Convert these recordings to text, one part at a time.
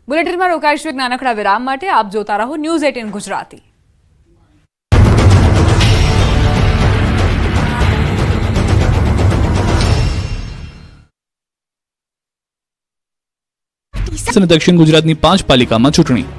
બુલેટિનમાં રોકાઈશું એક નાનકડા વિરામ માટે। આપ જોતા રહો ન્યૂઝ 18 ગુજરાતી। દક્ષિણ ગુજરાતની 5 પાલિકામાં ચૂંટણી।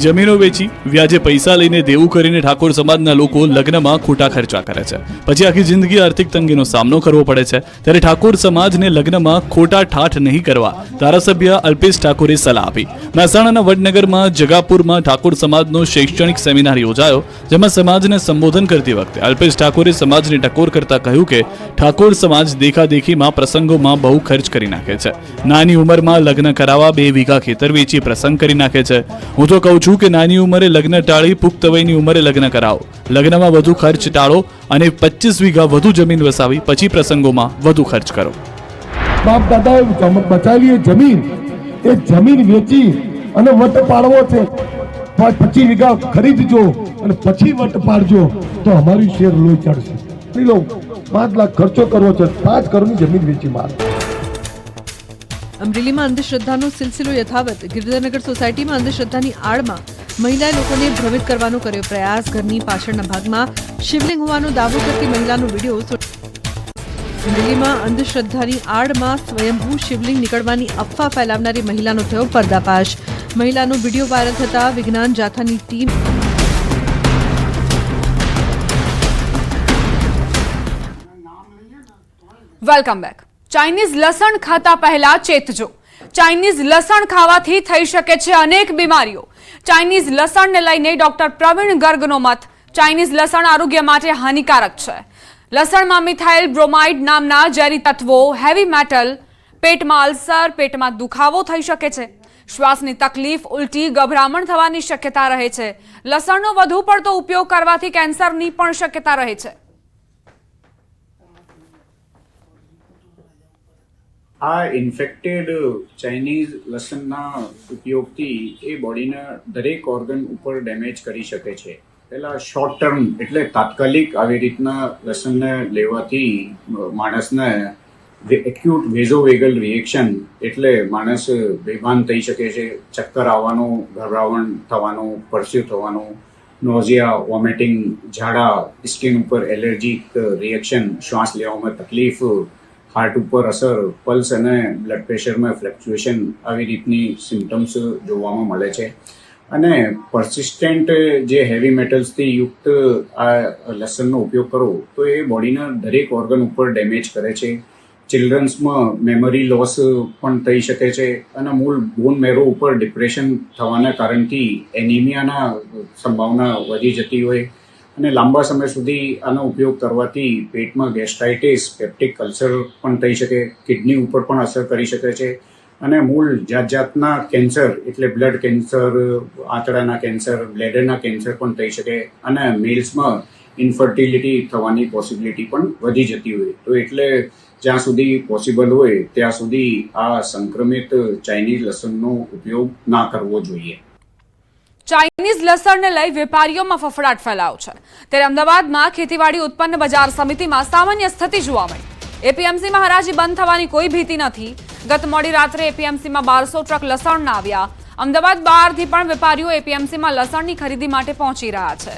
જમીનો વેચી વ્યાજે પૈસા લઈને દેવું કરીને ઠાકોર સમાજના લોકો લગ્નમાં ખોટા ખર્ચા કરે છે, પછી આખી જિંદગી આર્થિક તંગીનો સામનો કરવો પડે છે। ત્યારે ઠાકોર સમાજને લગ્નમાં ખોટા ઠાઠ નહીં કરવા ધારાસભ્ય અલ્પેશ ઠાકોરે સલાહ આપી। મહેસાણાના વડનગરમાં જગાપુરમાં ઠાકોર સમાજનો શૈક્ષણિક સેમિનાર યોજાયો, જેમાં સમાજને સંબોધન કરતી વખતે અલ્પેશ ઠાકોરે સમાજને ટકોર કરતા કહ્યું કે ઠાકોર સમાજ દેખાદેખીમાં પ્રસંગોમાં બહુ ખર્ચ કરી નાખે છે। નાની ઉંમરમાં લગ્ન કરાવવા 2 વીઘા ખેતર વેચી પ્રસંગ કરી નાખે છે। હું તો કહું છું કે નાની ઉંમરે લગ્ન ટાળી પુખ્ત વયની ઉંમરે લગ્ન કરાવો, લગ્નમાં વધુ ખર્ચ ટાળો અને 25 વીઘા વધુ જમીન વસાવી પછી પ્રસંગોમાં વધુ ખર્ચ કરો। બાપ દાદાએ બચાવેલી જમીન, એ જમીન વેચી અને વટ પાડવો છે, 25 વીઘા ખરીદજો અને પછી વટ પાડજો તો અમારી શેર લોહી ચડશે। લો 5 લાખ ખર્ચો કરવો છે, 5 કરોડની જમીન વેચી માર। અમરેલીમાં અંધશ્રદ્ધાનો સિલસિલો યથાવત। ગિરધરનગર સોસાયટીમાં અંધશ્રદ્ધાની આડમાં મહિલાએ લોકોને ભ્રમિત કરવાનો કર્યો પ્રયાસ। ઘરની પાછળના ભાગમાં શિવલિંગ હોવાનો દાવો કરતી મહિલાનો વિડીયો। અમરેલીમાં અંધશ્રદ્ધાની આડમાં સ્વયંભૂ શિવલિંગ નીકળવાની અફવા ફેલાવનારી મહિલાનો થયો પર્દાફાશ। મહિલાનો વિડીયો વાયરલ થતા વિજ્ઞાન જાથાની ટીમ વેલકમ બેક। ચાઇનીઝ લસણ ખાતા પહેલા ચેતજો। ચાઇનીઝ લસણ ખાવાથી થઈ શકે છે અનેક બીમારીઓ। ચાઇનીઝ લસણને લઈને ડોક્ટર પ્રવીણ ગર્ગનો મત। ચાઇનીઝ લસણ આરોગ્ય માટે હાનિકારક છે। લસણમાં મિથાઇલ બ્રોમાઇડ નામના ઝેરી તત્વો, હેવી મેટલ, પેટમાં અલ્સર, પેટમાં દુખાવો થઈ શકે છે, શ્વાસની તકલીફ, ઉલટી, ગભરામણ થવાની શક્યતા રહે છે। લસણનો વધુ પડતો ઉપયોગ કરવાથી કેન્સરની પણ શક્યતા રહે છે। આ ઇન્ફેક્ટેડ ચાઇનીઝ લસણના ઉપયોગથી એ બોડીના દરેક ઓર્ગન ઉપર ડેમેજ કરી શકે છે। પહેલા શોર્ટ ટર્મ એટલે તાત્કાલિક આવી રીતના લસણને લેવાથી માણસને એક્યુટ વેઝોવેગલ રિએક્શન એટલે માણસ બેભાન થઈ શકે છે, ચક્કર આવવાનું, ગભરામણ થવાનું, પરસ્યુ થવાનું, નોઝિયા, વોમિટિંગ, ઝાડા, સ્કિન ઉપર એલર્જીક રિએક્શન, શ્વાસ લેવામાં તકલીફ, હાર્ટ ઉપર અસર, પલ્સ અને બ્લડ પ્રેશરમાં ફ્લક્ચ્યુએશન આવી રીતની સિમ્ટમ્સ જોવામાં મળે છે। અને પરસિસ્ટન્ટ જે હેવી મેટલ્સથી યુક્ત આ લસણનો ઉપયોગ કરો તો એ બોડીના દરેક ઓર્ગન ઉપર ડેમેજ કરે છે। ચિલ્ડ્રન્સમાં મેમરી લોસ પણ થઈ શકે છે અને મૂળ બોન મેરો ઉપર ડિપ્રેશન થવાના કારણથી એનિમિયાના સંભાવના વધી જતી હોય અને લાંબા સમય સુધી આનો ઉપયોગ કરવાથી પેટમાં ગેસ્ટ્રાઇટિસ, પેપ્ટિક અલ્સર પણ થઈ શકે, કિડની ઉપર પણ અસર કરી શકે છે અને મૂળ જાતના કેન્સર એટલે બ્લડ કેન્સર, આંતરડાના કેન્સર, બ્લેડરના કેન્સર પણ થઈ શકે અને મેલ્સમાં ઇન્ફર્ટિલિટી થવાની પોસિબિલિટી પણ વધી જતી હોય। તો એટલે જ્યાં સુધી પોસિબલ હોય ત્યાં સુધી આ સંક્રમિત ચાઇનીઝ લસણનો ઉપયોગ ના કરવો જોઈએ। ચાઇનીઝ લસણને લઈ વેપારીઓમાં ફફડાટ ફેલાયો છે। ત્યારે અમદાવાદમાં ખેતીવાડી ઉત્પન્ન બજાર સમિતિમાં સામાન્ય સ્થિતિ જોવા મળી। એપીએમસીમાં હરાજી બંધ થવાની કોઈ ભીતિ નથી। ગત મોડી રાત્રે એપીએમસીમાં 1200 ટ્રક લસણના આવ્યા। અમદાવાદ બહારથી પણ વેપારીઓ એપીએમસીમાં લસણની ખરીદી માટે પહોંચી રહ્યા છે।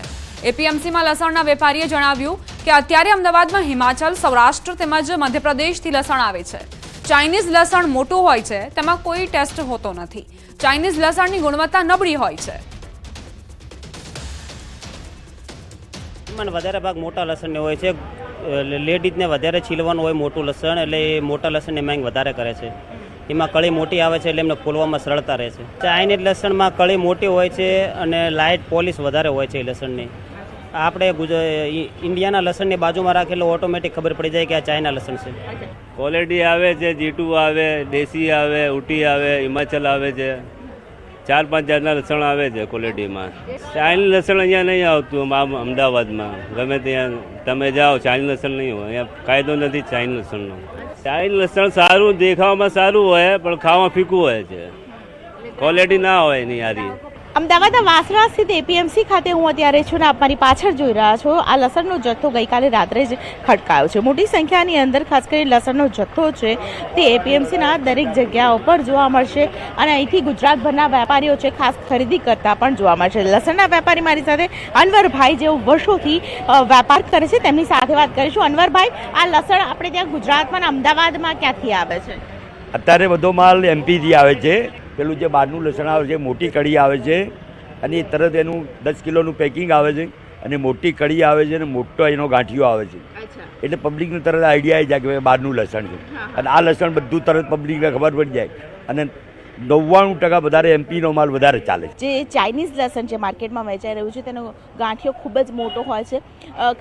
એપીએમસીમાં લસણના વેપારીએ જણાવ્યું કે અત્યારે અમદાવાદમાં હિમાચલ, સૌરાષ્ટ્ર તેમજ મધ્યપ્રદેશથી લસણ આવે છે। ચાઇનીઝ લસણ મોટું હોય છે, તેમાં કોઈ ટેસ્ટ હોતો નથી। ચાઇનીઝ લસણની ગુણવત્તા નબળી હોય છે। વધારે ભાગ મોટા લસણને હોય છે। લેડીઝને વધારે છીલવાનું હોય મોટું લસણ, એટલે એ મોટા લસણની માંગ વધારે કરે છે। એમાં કળી મોટી આવે છે એટલે એમને ખોલવામાં સરળતા રહે છે। ચાઇનીઝ લસણમાં કળી મોટી હોય છે અને લાઇટ પોલિશ વધારે હોય છે એ લસણની। આપણે ઇન્ડિયાના લસણની બાજુમાં રાખેલું ઓટોમેટિક ખબર પડી જાય કે આ ચાઇના લસણ છે। ક્વોલિટી આવે છે, G2 આવે, દેશી આવે, ઉટી આવે, હિમાચલ આવે છે, 4-5 જાતના લસણ આવે છે ક્વોલિટીમાં। ચાઇનીઝ લસણ અહીંયા નહીં આવતું અમદાવાદમાં, ગમે ત્યાં તમે જાઓ ચાઇનીઝ લસણ નહીં હોય। અહીંયા કાયદો નથી ચાઇનીઝ લસણનો। ચાઇનીઝ લસણ સારું, દેખાવામાં સારું હોય પણ ખાવામાં ફીકું હોય છે, ક્વોલિટી ના હોય એની યારી। અમદાવાદના વાસણા સ્થિત એપીએમસી ખાતે હું અત્યારે છું ને આપ મારી પાછળ જોઈ રહ્યા છો આ લસણનો જથ્થો ગઈકાલે રાત્રે જ ખડકાયો છે. મોટી સંખ્યાની અંદર ખાસ કરીને લસણનો જથ્થો છે તે એપીએમસીના દરેક જગ્યાઓ પર જોવા મળશે અને અહીંથી ગુજરાતભરના વેપારીઓ છે ખાસ ખરીદી કરતા પણ જોવા મળશે. લસણના વેપારી મારી સાથે અનવરભાઈ જેઓ વર્ષોથી વેપાર કરે છે તેમની સાથે વાત કરીશું. અનવરભાઈ, આ લસણ આપણે ત્યાં ગુજરાતમાં અને અમદાવાદમાં ક્યાંથી આવે છે? અત્યારે બધો માલ એમપીથી આવે છે. પેલું જે બહારનું લસણ આવે છે, મોટી કઢી આવે છે અને તરત એનું 10 કિલોનું પેકિંગ આવે છે અને મોટી કઢી આવે છે અને મોટો એનો ગાંઠિયો આવે છે. એટલે પબ્લિકને તરત આઈડિયા આવી જાય કે ભાઈ બહારનું લસણ છે અને આ લસણ બધું તરત પબ્લિકને ખબર પડી જાય અને 99% વધારે એમપીનો માલ વધારે ચાલે છે. જે ચાઇનીઝ લસણ જે માર્કેટમાં વેચાઈ રહ્યું છે તેનો ગાંઠિયો ખૂબ જ મોટો હોય છે.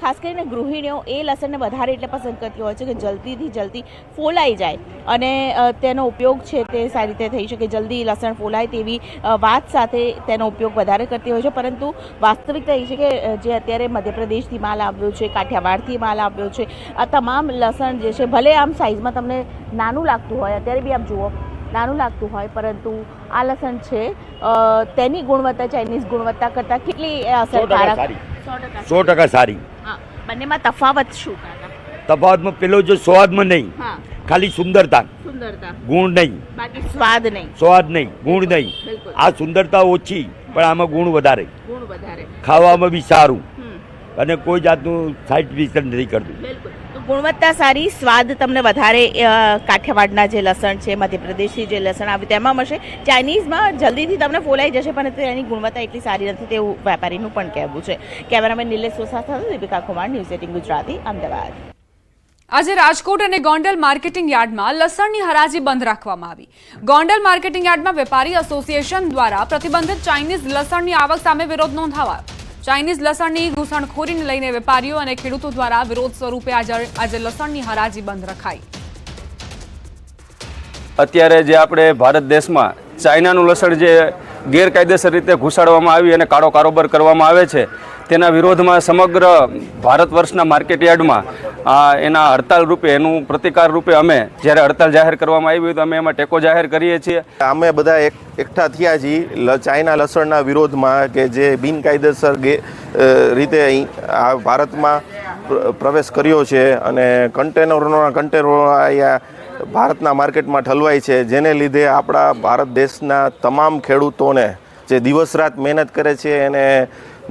ખાસ કરીને ગૃહિણીઓ એ લસણને વધારે એટલે પસંદ કરતી હોય છે કે જલ્દીથી જલ્દી ફોલાઈ જાય અને તેનો ઉપયોગ છે તે સારી રીતે થઈ શકે, જલ્દી લસણ ફોલાય તેવી વાત સાથે તેનો ઉપયોગ વધારે કરતી હોય છે. પરંતુ વાસ્તવિકતા એ છે કે જે અત્યારે મધ્યપ્રદેશથી માલ આવ્યો છે, કાઠિયાવાડથી માલ આવ્યો છે, આ તમામ લસણ જે છે ભલે આમ સાઇઝમાં તમને નાનું લાગતું હોય, અત્યારે બી આપ જુઓ નાનું લાગતું હોય, પરંતુ આ લસણ છે તેની ગુણવત્તા ચાઇનીઝ ગુણવત્તા કરતાં કેટલી અસરકારક? 100% સારી. બંનેમાં તફાવત શું? તફાવતમાં પેલો જો સ્વાદમાં નહીં, ખાલી સુંદરતા, ગુણ નહીં, બાકી સ્વાદ નહીં, સ્વાદ નહીં, ગુણ નહીં. આ સુંદરતા ઓછી પણ આમાં ગુણ વધારે, ખાવામાં બી સારું અને કોઈ જાતનું સાઇડ ઇફેક્ટ નથી કરતું. ગુણવત્તા સારી, સ્વાદ તમને વધારે કાઠિયાવાડના જે લસણ છે, મધ્યપ્રદેશથી જે લસણ આવ્યું તેમાં મળશે. ચાઇનીઝમાં જલ્દીથી તમને ફોલાઈ જશે પરંતુ એની ગુણવત્તા એટલી સારી નથી તેવું વેપારીનું પણ કહેવું છે. કેમેરામેન નિલેશ સોસા સાથે દીપિકા કુમાર, ન્યૂઝ 18 ગુજરાતી, અમદાવાદ. આજે રાજકોટ અને ગોંડલ માર્કેટિંગ યાર્ડમાં લસણની હરાજી બંધ રાખવામાં આવી. ગોંડલ માર્કેટિંગ યાર્ડમાં વેપારી એસોસિએશન દ્વારા પ્રતિબંધિત ચાઇનીઝ લસણની આવક સામે વિરોધ નોંધાવાયો. ચાઇનીઝ લસણની ઘૂસણખોરીને લઈને વેપારીઓ અને ખેડૂતો દ્વારા વિરોધ સ્વરૂપે આજે લસણની હરાજી બંધ રખાઈ. અત્યારે જે આપણે ભારત દેશમાં ચાઇનાનું લસણ જે ગેરકાયદેસર રીતે ઘુસાડવામાં આવી અને કાળો કારોબાર કરવામાં આવે છે તેના વિરોધમાં સમગ્ર ભારત વર્ષના માર્કેટ યાર્ડમાં એના હડતાલ રૂપે, એનું પ્રતિકાર રૂપે અમે જ્યારે હડતાલ જાહેર કરવામાં આવી હોય તો અમે એમાં ટેકો જાહેર કરીએ છીએ. અમે બધા એકઠા થયા છીએ ચાઇના લસણના વિરોધમાં કે જે બિનકાયદેસર રીતે આ ભારતમાં પ્રવેશ કર્યો છે અને કન્ટેનરોના કન્ટેનરો અહીંયા ભારતના માર્કેટમાં ઠલવાય છે, જેને લીધે આપણા ભારત દેશના તમામ ખેડૂતોને જે દિવસ રાત મહેનત કરે છે એને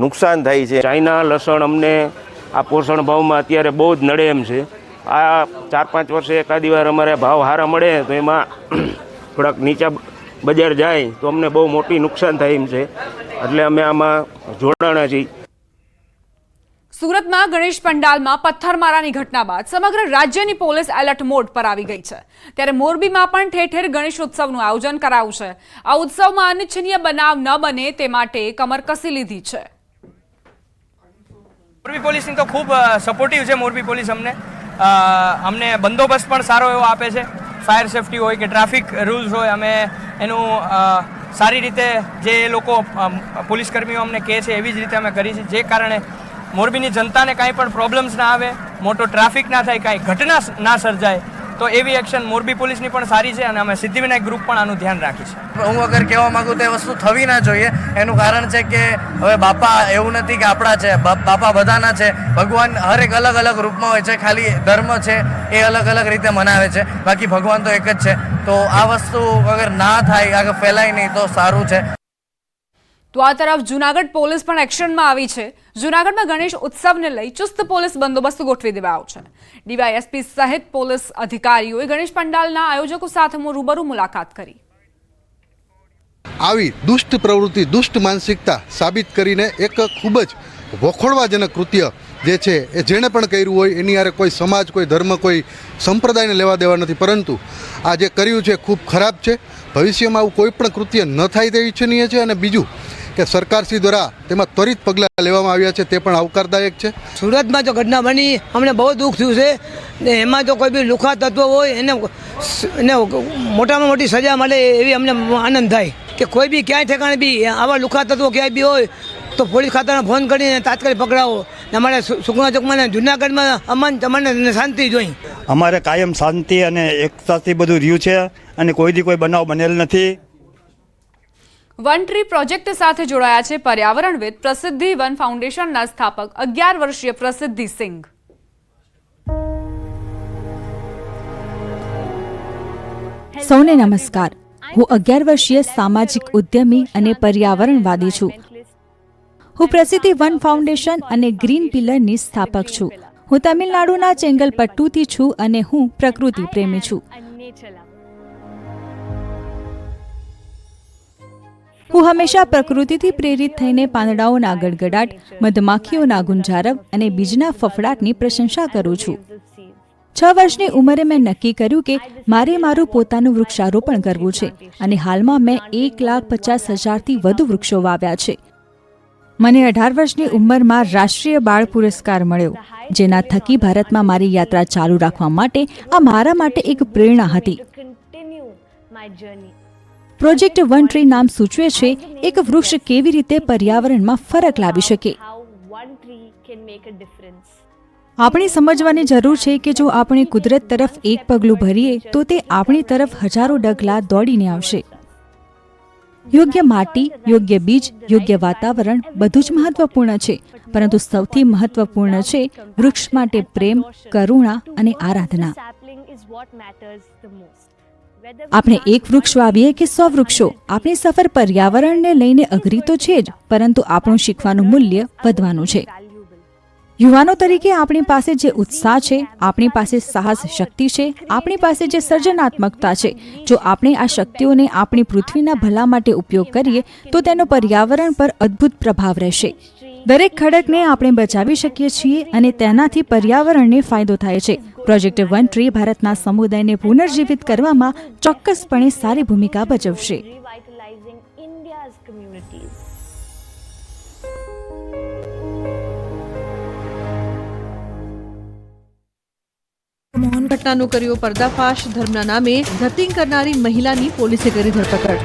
નુકસાન થાય છે. ચાઇના લસણ અમને આ પોષણ ભાવમાં અત્યારે બહુ જ નડે એમ છે. આ 4-5 વર્ષે એકાદી વાર અમારે ભાવ સારા મળે તો એમાં થોડાક નીચા બજાર જાય તો અમને બહુ મોટી નુકસાન થાય એમ છે, એટલે અમે આમાં જોડાણા છીએ. સુરતમાં ગણેશ પંડાલમાં પથ્થરમારાની ઘટના બાદ સમગ્ર રાજ્યની પોલીસ એલર્ટ મોડ પર આવી ગઈ છે. ત્યારે મોરબીમાં પણ ઠેર ઠેર ગણેશ ઉત્સવનું આયોજન કરાયું છે. આ ઉત્સવમાં અનિચ્છનીય બનાવ ન બને તે માટે કમર કસી લીધી છે. મોરબી પોલીસની તો ખૂબ સપોર્ટિવ છે. મોરબી પોલીસ અમને બંદોબસ્ત પણ સારો એવો આપે છે. ફાયર સેફટી હોય કે ટ્રાફિક રૂલ્સ હોય, અમે એનું સારી રીતે જે લોકો પોલીસ કર્મીઓ અમને કહે છે એવી જ રીતે અમે કરી છે, જે કારણે મોરબીની જનતાને કાંઈ પણ પ્રોબ્લેમ્સ ના આવે, મોટો ટ્રાફિક ના થાય, કાંઈ ઘટના ના સર્જાય. તો એવી એક્શન મોરબી પોલીસની પણ સારી છે અને અમે સિદ્ધિવિનાયક ગ્રુપ પણ આનું ધ્યાન રાખી છે. હું અગર કહેવા માંગુ તો એ વસ્તુ થવી ના જોઈએ. એનું કારણ છે કે હવે બાપા એવું નથી કે આપણા છે, બાપા બધાના છે. ભગવાન હરેક અલગ અલગ રૂપમાં હોય છે, ખાલી ધર્મ છે એ અલગ અલગ રીતે મનાવે છે, બાકી ભગવાન તો એક જ છે. તો આ વસ્તુ અગર ના થાય, આગળ ફેલાય નહીં તો સારું છે. તો આ તરફ જૂનાગઢ પોલીસ પણ એક્શનમાં આવી છે. જૂનાગઢમાં ગણેશ ઉત્સવને લઈ ચુસ્ત પોલીસ બંદોબસ્ત ગોઠવી દેવાયો છે. ડીવાયએસપી સહિત પોલીસ અધિકારીઓએ ગણેશ પંડાલના આયોજકો સાથે રૂબરૂ મુલાકાત કરી. આવી દુષ્ટ પ્રવૃત્તિ, દુષ્ટ માનસિકતા સાબિત કરીને એક ખૂબ જ વખોડવાજનક કૃત્ય જે છે એ જેણે પણ કર્યું હોય એની યારે કોઈ સમાજ, કોઈ ધર્મ, કોઈ સંપ્રદાયને લેવા દેવા નથી, પરંતુ આ જે કર્યું છે ખૂબ ખરાબ છે. ભવિષ્યમાં આવું કોઈ પણ કૃત્ય ન થાય તે ઈચ્છનીય છે. અને બીજું કે સરકારશ્રી દ્વારા તેમાં ત્વરિત પગલાં લેવામાં આવ્યા છે, તે પણ આવકારદાયક છે. સુરતમાં જો ઘટના બની અમને બહુ દુઃખ થયું છે ને એમાં જો કોઈ બી લુખા તત્વો હોય એને મોટામાં મોટી સજા મળે એવી અમને આનંદ થાય કે કોઈ બી ક્યાંય ઠેકાણે બી આવા લુખા તત્વો ક્યાંય બી હોય તો પોલીસ ખાતાને ફોન કરીને તાત્કાલિક પકડાવો. અમારે સુકણા ચોકમાં જૂનાગઢમાં અમન તમને શાંતિ જોઈ. અમારે કાયમ શાંતિ અને એકતાથી બધું રહ્યું છે અને કોઈથી કોઈ બનાવ બનેલ નથી. વન ટ્રી પ્રોજેક્ટ સાથે જોડાયા છે પર્યાવરણવિદ પ્રસિદ્ધિ વન ફાઉન્ડેશનના સ્થાપક 11 વર્ષીય પ્રસિદ્ધિ સિંઘ. સૌને નમસ્કાર. હું 11 વર્ષીય સામાજિક ઉદ્યમી અને પર્યાવરણવાદી છું. હું પ્રસિદ્ધિ વન ફાઉન્ડેશન અને ગ્રીન પિલરની સ્થાપક છું. હું તમિલનાડુના ચેંગલપટ્ટુથી છું અને હું પ્રકૃતિ પ્રેમી છું. હું હંમેશા પ્રકૃતિથી પ્રેરિત થઈને પાંદડાઓના ગડગડાટ, મધમાખીઓના ગુંજારવ અને બીજના ફફડાટની પ્રશંસા કરું છું. 6 વર્ષની ઉંમરે મેં નક્કી કર્યું કે મારે મારું પોતાનું વૃક્ષારોપણ કરવું છે અને હાલમાં મેં 1,50,000થી વધુ વૃક્ષો વાવ્યા છે. મને 18 વર્ષની ઉંમરમાં રાષ્ટ્રીય બાળ પુરસ્કાર મળ્યો, જેના થકી ભારતમાં મારી યાત્રા ચાલુ રાખવા માટે આ મારા માટે એક પ્રેરણા હતી. પ્રોજેક્ટ વન ટ્રી નામ સૂચવે છે એક વૃક્ષ કેવી રીતે પર્યાવરણમાં ફરક લાવી શકે. આપણે સમજવાની જરૂર છે કે જો આપણે કુદરત તરફ એક પગલું ભરીએ તો તે આપણી તરફ હજારો ડગલા દોડીને આવશે. યોગ્ય માટી, યોગ્ય બીજ, યોગ્ય વાતાવરણ બધું જ મહત્વપૂર્ણ છે, પરંતુ સૌથી મહત્વપૂર્ણ છે વૃક્ષ માટે પ્રેમ, કરુણા અને આરાધના. આપણે એક વૃક્ષ વાવીએ કે 100 વૃક્ષો, આપણી સફર પર્યાવરણને લઈને અઘરી તો છે જ, પરંતુ આપણું શીખવાનું મૂલ્ય વધવાનું છે. યુવાનો તરીકે આપણી પાસે જે ઉત્સાહ છે, આપણી પાસે સાહસ શક્તિ છે, આપણી પાસે જે સર્જનાત્મકતા છે, જો આપણે આ શક્તિઓને આપણી પૃથ્વીના ભલા માટે ઉપયોગ કરીએ તો તેનો પર્યાવરણ પર અદ્ભુત પ્રભાવ રહેશે. દરેક ખડકને આપણે બચાવી શકીએ છીએ અને તેનાથી પર્યાવરણને ફાયદો થાય છે. પ્રોજેક્ટ વન ટ્રી ભારતના સમુદાયને પુનર્જીવિત કરવામાં ચોક્કસપણે સારી ભૂમિકા ભજવશે. મોહન ઘટનાનો કર્યો પર્દાફાશ, ધર્મના નામે ધતિંગ કરનારી મહિલાની પોલીસે કરી ધરપકડ.